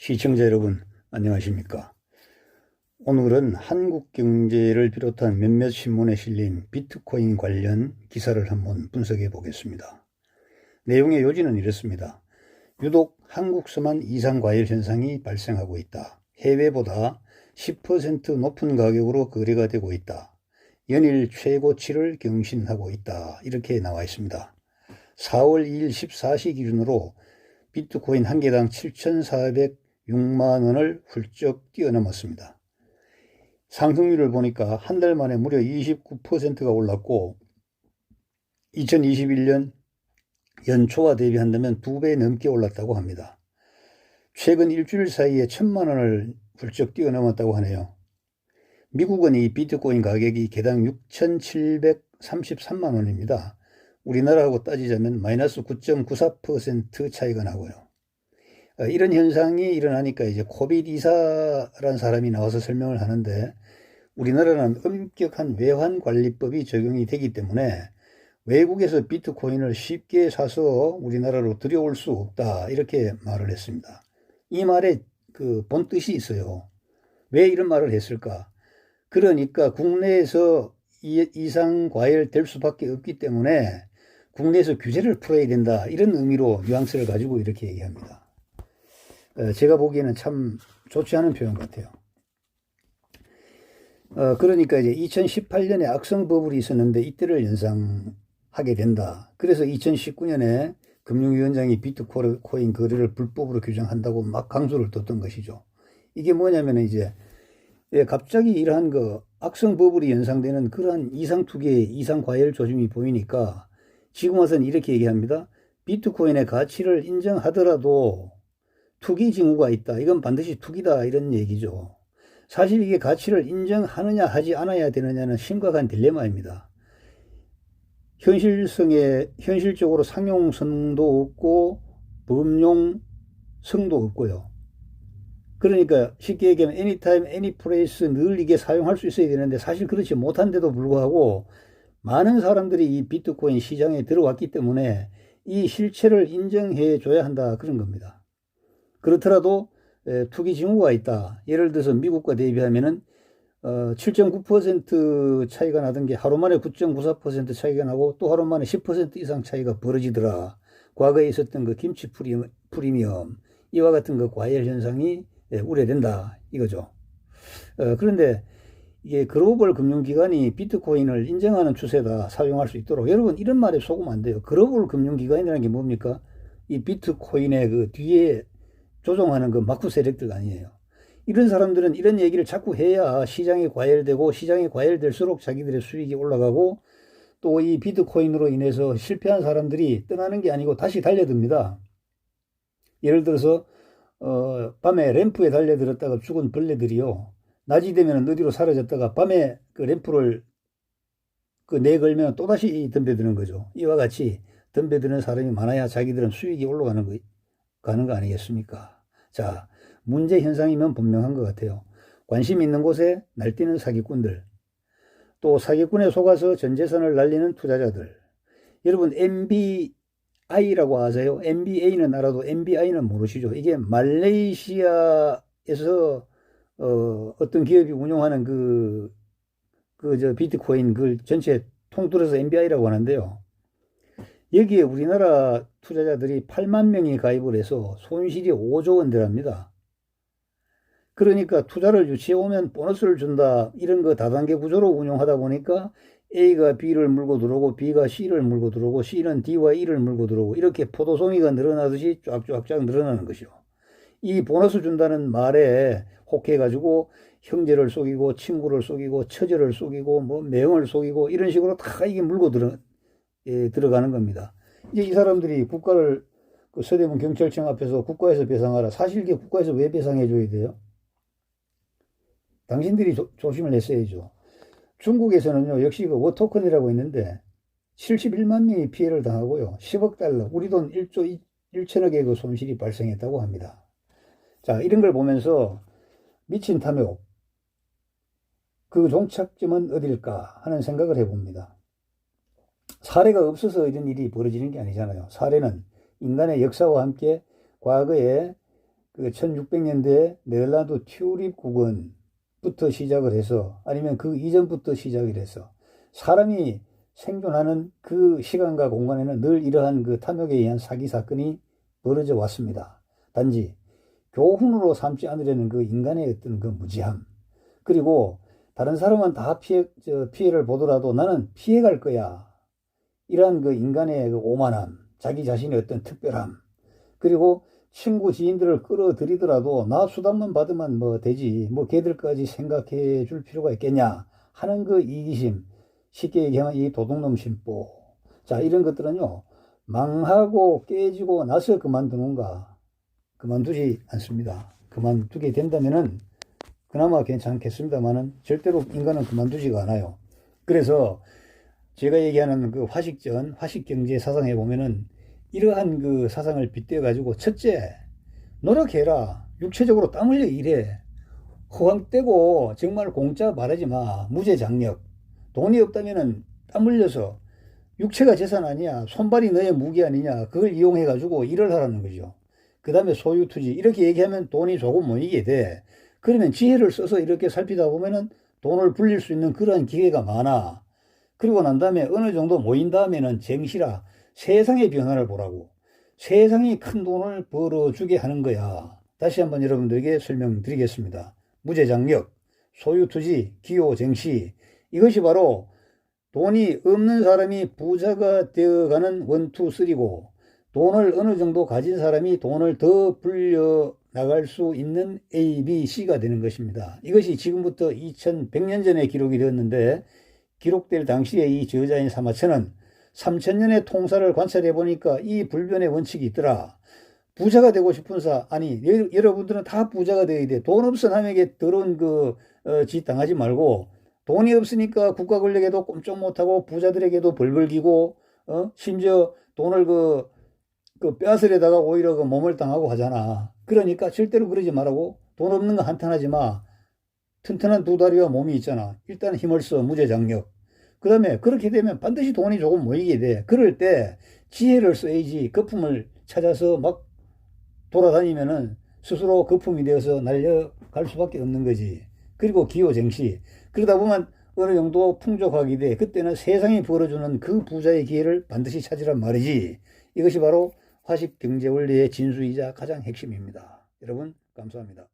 시청자 여러분, 안녕하십니까? 오늘은 한국경제를 비롯한 몇몇 신문에 실린 비트코인 관련 기사를 한번 분석해 보겠습니다. 내용의 요지는 이렇습니다. 유독 한국서만 이상과열 현상이 발생하고 있다. 해외보다 10% 높은 가격으로 거래가 되고 있다. 연일 최고치를 경신하고 있다. 이렇게 나와 있습니다. 4월 2일 14시 기준으로 비트코인 한 개당 7,406만 원을 훌쩍 뛰어넘었습니다. 상승률을 보니까 한 달 만에 무려 29%가 올랐고 2021년 연초와 대비한다면 2배 넘게 올랐다고 합니다. 최근 일주일 사이에 1,000만 원을 훌쩍 뛰어넘었다고 하네요. 미국은 이 비트코인 가격이 개당 6,733만 원입니다. 우리나라하고 따지자면 마이너스 9.94% 차이가 나고요. 이런 현상이 일어나니까 이제 코빗 이사라는 사람이 나와서 설명을 하는데, 우리나라는 엄격한 외환관리법이 적용이 되기 때문에 외국에서 비트코인을 쉽게 사서 우리나라로 들여올 수 없다, 이렇게 말을 했습니다. 이 말에 그 본뜻이 있어요. 왜 이런 말을 했을까? 그러니까 국내에서 이상 과열될 수밖에 없기 때문에 국내에서 규제를 풀어야 된다, 이런 의미로 뉘앙스를 가지고 이렇게 얘기합니다. 제가 보기에는 참 좋지 않은 표현 같아요. 그러니까 이제 2018년에 악성 버블이 있었는데 이때를 연상하게 된다. 그래서 2019년에 금융위원장이 비트코인 거래를 불법으로 규정한다고 막 강조를 뒀던 것이죠. 이게 뭐냐면 이제 갑자기 이러한 그 악성 버블이 연상되는 그러한 이상 투기, 이상 과열 조짐이 보이니까 지금 와서는 이렇게 얘기합니다. 비트코인의 가치를 인정하더라도 투기 징후가 있다. 이건 반드시 투기다, 이런 얘기죠. 사실 이게 가치를 인정하느냐 하지 않아야 되느냐는 심각한 딜레마입니다. 현실적으로 상용성도 없고 범용성도 없고요. 그러니까 쉽게 얘기하면 anytime, any place, 늘 이게 사용할 수 있어야 되는데 사실 그렇지 못한데도 불구하고 많은 사람들이 이 비트코인 시장에 들어왔기 때문에 이 실체를 인정해 줘야 한다, 그런 겁니다. 그렇더라도 투기 징후가 있다. 예를 들어서 미국과 대비하면은 7.9% 차이가 나던 게 하루 만에 9.94% 차이가 나고 또 하루 만에 10% 이상 차이가 벌어지더라. 과거에 있었던 그 김치 프리미엄, 이와 같은 그 과열 현상이 우려된다, 이거죠. 그런데 이게 글로벌 금융기관이 비트코인을 인정하는 추세다, 사용할 수 있도록. 여러분, 이런 말에 속으면 안 돼요. 글로벌 금융기관이라는 게 뭡니까? 이 비트코인의 그 뒤에 조종하는 그 마쿠 세력들 아니에요. 이런 사람들은 이런 얘기를 자꾸 해야 시장이 과열되고, 시장이 과열될수록 자기들의 수익이 올라가고, 또 이 비트코인으로 인해서 실패한 사람들이 떠나는 게 아니고 다시 달려듭니다. 예를 들어서 밤에 램프에 달려들었다가 죽은 벌레들이요, 낮이 되면 어디로 사라졌다가 밤에 그 램프를 내걸면 또다시 덤벼드는 거죠. 이와 같이 덤벼드는 사람이 많아야 자기들은 수익이 올라가는 거 아니겠습니까? 자, 문제 현상이면 분명한 것 같아요. 관심 있는 곳에 날뛰는 사기꾼들, 또 사기꾼에 속아서 전 재산을 날리는 투자자들. 여러분, MBI라고 아세요? MBA는 알아도 MBI는 모르시죠? 이게 말레이시아에서 어떤 기업이 운영하는 저 비트코인 그 전체 통틀어서 MBI라고 하는데요. 여기에 우리나라 투자자들이 8만 명이 가입을 해서 손실이 5조 원대랍니다. 그러니까 투자를 유치해 오면 보너스를 준다, 이런 거 다단계 구조로 운용하다 보니까 A가 B를 물고 들어오고 B가 C를 물고 들어오고 C는 D와 E를 물고 들어오고, 이렇게 포도송이가 늘어나듯이 쫙쫙쫙 늘어나는 것이요. 이 보너스 준다는 말에 혹해가지고 형제를 속이고 친구를 속이고 처제를 속이고 뭐 매형을 속이고 이런 식으로 다 이게 물고 들어가는 겁니다. 이제 이 사람들이 국가를, 그 서대문 경찰청 앞에서 국가에서 배상하라. 사실 이게 국가에서 왜 배상해 줘야 돼요? 당신들이 조심을 했어야죠. 중국에서는요, 역시 그 워토큰이라고 있는데 71만 명이 피해를 당하고요, 10억 달러, 우리 돈 1조 1천억의 그 손실이 발생했다고 합니다. 자, 이런 걸 보면서 미친 탐욕, 그 종착점은 어딜까 하는 생각을 해봅니다. 사례가 없어서 이런 일이 벌어지는 게 아니잖아요. 사례는 인간의 역사와 함께 과거에 그 1600년대 네덜란드 튤립 국원부터 시작을 해서 아니면 그 이전부터 시작을 해서 사람이 생존하는 그 시간과 공간에는 늘 이러한 그 탐욕에 의한 사기 사건이 벌어져 왔습니다. 단지 교훈으로 삼지 않으려는 그 인간의 어떤 그 무지함, 그리고 다른 사람은 다 피해를 보더라도 나는 피해갈 거야, 이러한 그 인간의 그 오만함, 자기 자신의 어떤 특별함, 그리고 친구 지인들을 끌어들이더라도 나 수당만 받으면 뭐 되지, 뭐 걔들까지 생각해 줄 필요가 있겠냐 하는 그 이기심, 쉽게 얘기하면 이 도둑놈 심보. 자, 이런 것들은요, 망하고 깨지고 나서 그만두는가? 그만두지 않습니다. 그만두게 된다면은 그나마 괜찮겠습니다만은 절대로 인간은 그만두지가 않아요. 그래서 제가 얘기하는 그 화식전, 화식경제 사상에 보면은 이러한 그 사상을 빗대어 가지고, 첫째, 노력해라. 육체적으로 땀 흘려 일해. 허황되고 정말 공짜 말하지 마. 무제장력. 돈이 없다면은 땀 흘려서, 육체가 재산 아니야, 손발이 너의 무기 아니냐, 그걸 이용해 가지고 일을 하라는 거죠. 그 다음에 소유투지, 이렇게 얘기하면 돈이 조금 모이게 돼. 그러면 지혜를 써서 이렇게 살피다 보면은 돈을 불릴 수 있는 그러한 기회가 많아. 그리고 난 다음에 어느 정도 모인 다음에는 쟁시라, 세상의 변화를 보라고. 세상이 큰 돈을 벌어주게 하는 거야. 다시 한번 여러분들에게 설명드리겠습니다. 무제장력, 소유투지, 기호쟁시, 이것이 바로 돈이 없는 사람이 부자가 되어가는 원투 쓰리고, 돈을 어느 정도 가진 사람이 돈을 더 불려 나갈 수 있는 A, B, C가 되는 것입니다. 이것이 지금부터 2100년 전에 기록이 되었는데, 기록될 당시에 이 저자인 사마천은 3000년의 통사를 관찰해 보니까 이 불변의 원칙이 있더라. 부자가 되고 싶은 아니, 여러분들은 다 부자가 되어야 돼. 돈 없어 남에게 더러운 짓 당하지 말고, 돈이 없으니까 국가 권력에도 꼼짝 못하고 부자들에게도 벌벌기고, 심지어 돈을 빼앗으려다가 오히려 그 몸을 당하고 하잖아. 그러니까 절대로 그러지 말라고. 돈 없는 거 한탄하지 마. 튼튼한 두 다리와 몸이 있잖아. 일단 힘을 써, 무제장력. 그 다음에 그렇게 되면 반드시 돈이 조금 모이게 돼. 그럴 때 지혜를 써야지. 거품을 찾아서 막 돌아다니면은 스스로 거품이 되어서 날려갈 수밖에 없는 거지. 그리고 기호쟁시. 그러다 보면 어느 정도 풍족하게 돼. 그때는 세상이 벌어주는 그 부자의 기회를 반드시 찾으란 말이지. 이것이 바로 화식 경제 원리의 진수이자 가장 핵심입니다. 여러분, 감사합니다.